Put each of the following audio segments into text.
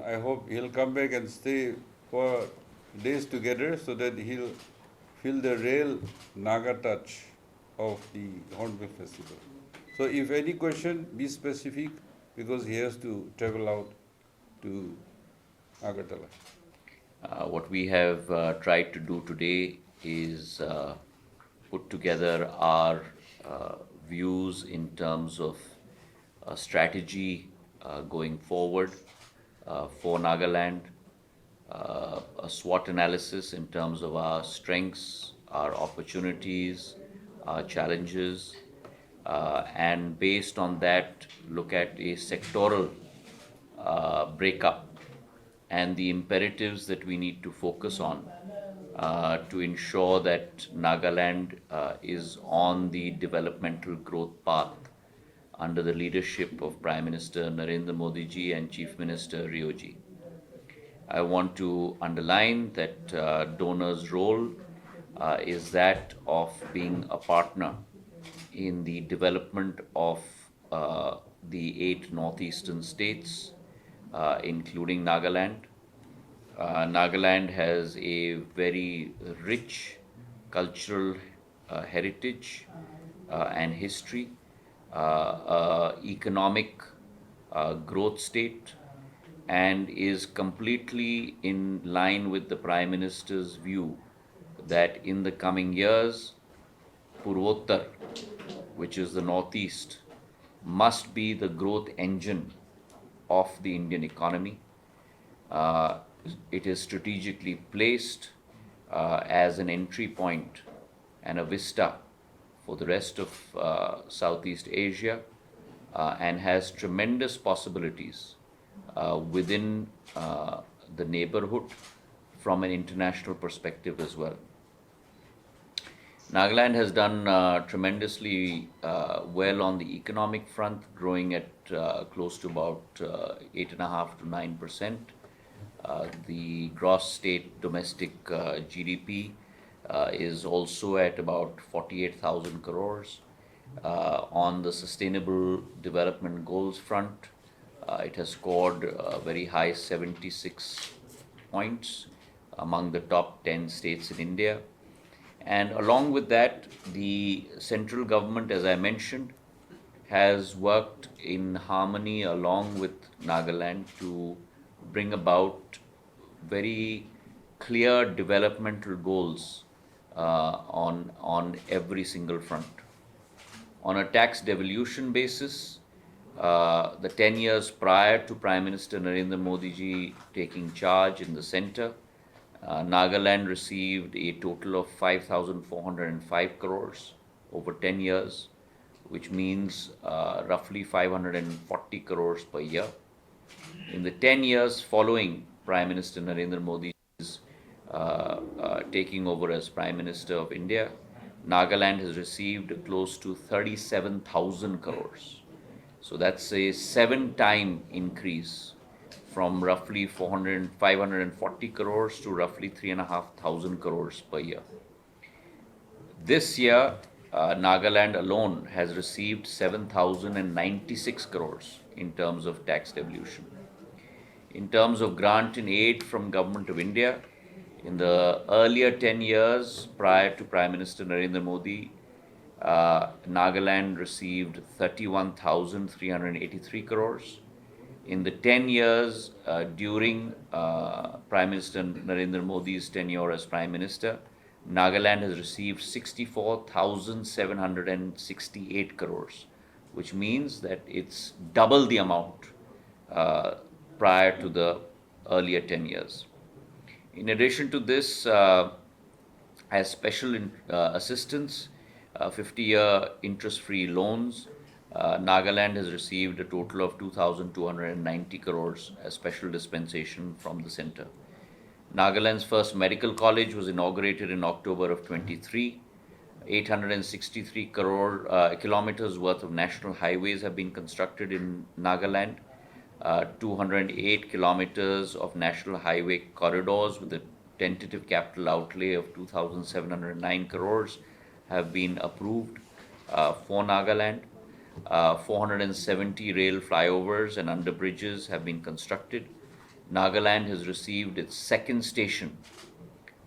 I hope he'll come back and stay for days together so that he'll feel the real Naga touch of the Hornbill Festival. So if any question, be specific because he has to travel out to Agartala. What we have tried to do today is put together our views in terms of strategy going forward for Nagaland, a SWOT analysis in terms of our strengths, our opportunities, our challenges, and based on that, look at a sectoral breakup and the imperatives that we need to focus on to ensure that Nagaland is on the developmental growth path under the leadership of Prime Minister Narendra Modi ji and Chief Minister Rio ji. I want to underline that donors' role is that of being a partner in the development of the 8 northeastern states, including Nagaland. Nagaland has a very rich cultural heritage and history, economic growth state, and is completely in line with the Prime Minister's view that in the coming years, Purvottar, which is the Northeast, must be the growth engine of the Indian economy. It is strategically placed as an entry point and a vista for the rest of Southeast Asia and has tremendous possibilities within the neighborhood from an international perspective as well. Nagaland has done tremendously well on the economic front, growing at close to about 8.5 to 9%. The gross state domestic GDP is also at about 48,000 crores. On the Sustainable Development Goals front, it has scored very high 76 points among the top 10 states in India. And along with that, the central government, as I mentioned, has worked in harmony along with Nagaland to bring about very clear developmental goals on every single front. On a tax devolution basis, the 10 years prior to Prime Minister Narendra Modi ji taking charge in the center, Nagaland received a total of 5,405 crores over 10 years, which means roughly 540 crores per year. In the 10 years following Prime Minister Narendra Modi's taking over as Prime Minister of India, Nagaland has received close to 37,000 crores. So that's a 7-time increase from roughly 540 crores to roughly 3,500 crores per year. This year, Nagaland alone has received 7,096 crores in terms of tax devolution. In terms of grant and aid from Government of India, in the earlier 10 years prior to Prime Minister Narendra Modi, Nagaland received 31,383 crores. In the 10 years during Prime Minister Narendra Modi's tenure as Prime Minister, Nagaland has received 64,768 crores, which means that it's double the amount prior to the earlier 10 years. In addition to this, as special assistance, 50-year interest-free loans, Nagaland has received a total of 2,290 crores as special dispensation from the center. Nagaland's first medical college was inaugurated in October of 23. 863 kilometers worth of national highways have been constructed in Nagaland. 208 kilometers of national highway corridors with a tentative capital outlay of 2,709 crores have been approved for Nagaland. 470 rail flyovers and underbridges have been constructed. Nagaland has received its second station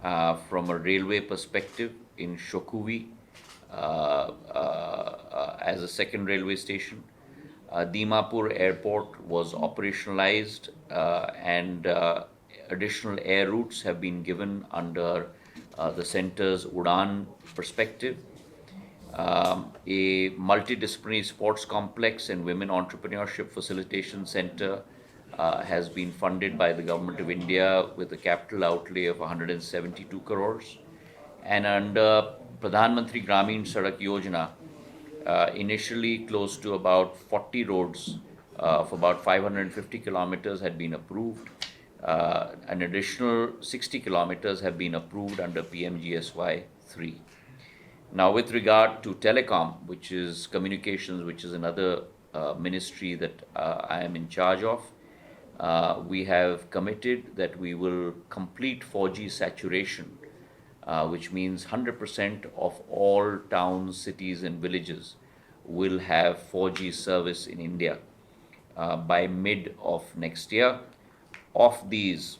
from a railway perspective in Shokuvi as a second railway station. Dimapur Airport was operationalized and additional air routes have been given under the center's Udan perspective. A multidisciplinary sports complex and women entrepreneurship facilitation center has been funded by the Government of India with a capital outlay of 172 crores. And under Pradhan Mantri Gramin Sadak Yojana, initially close to about 40 roads of about 550 kilometers had been approved. An additional 60 kilometers have been approved under PMGSY 3. Now, with regard to Telecom, which is communications, which is another ministry that I am in charge of, we have committed that we will complete 4G saturation, which means 100% of all towns, cities, and villages will have 4G service in India by mid of next year. Of these,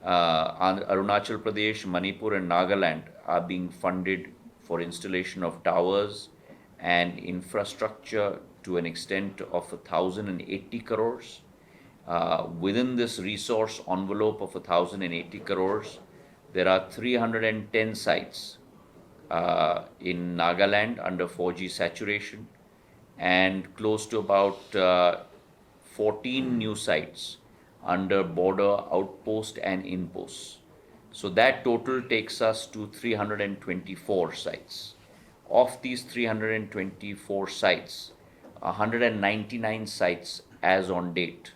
Arunachal Pradesh, Manipur, and Nagaland are being funded for installation of towers and infrastructure to an extent of 1,080 crores. Within this resource envelope of 1,080 crores, there are 310 sites in Nagaland under 4G saturation and close to about 14 new sites under border outpost and inposts. So that total takes us to 324 sites. Of these 324 sites, 199 sites as on date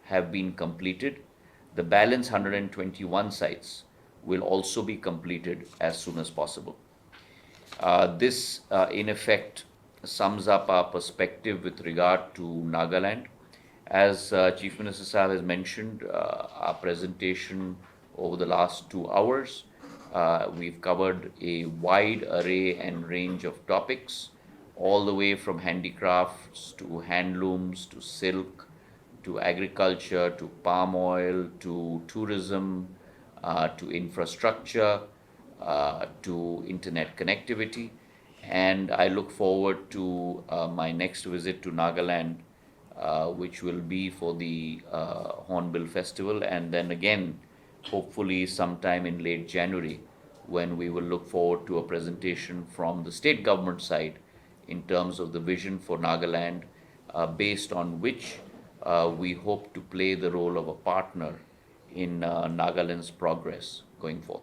have been completed. The balance 121 sites will also be completed as soon as possible. This, in effect, sums up our perspective with regard to Nagaland. As Chief Minister Sahab has mentioned, our presentation over the last 2 hours, we've covered a wide array and range of topics, all the way from handicrafts to handlooms to silk to agriculture to palm oil to tourism to infrastructure to internet connectivity. And I look forward to my next visit to Nagaland, which will be for the Hornbill Festival, and then again, hopefully sometime in late January, when we will look forward to a presentation from the state government side in terms of the vision for Nagaland, based on which we hope to play the role of a partner in Nagaland's progress going forth.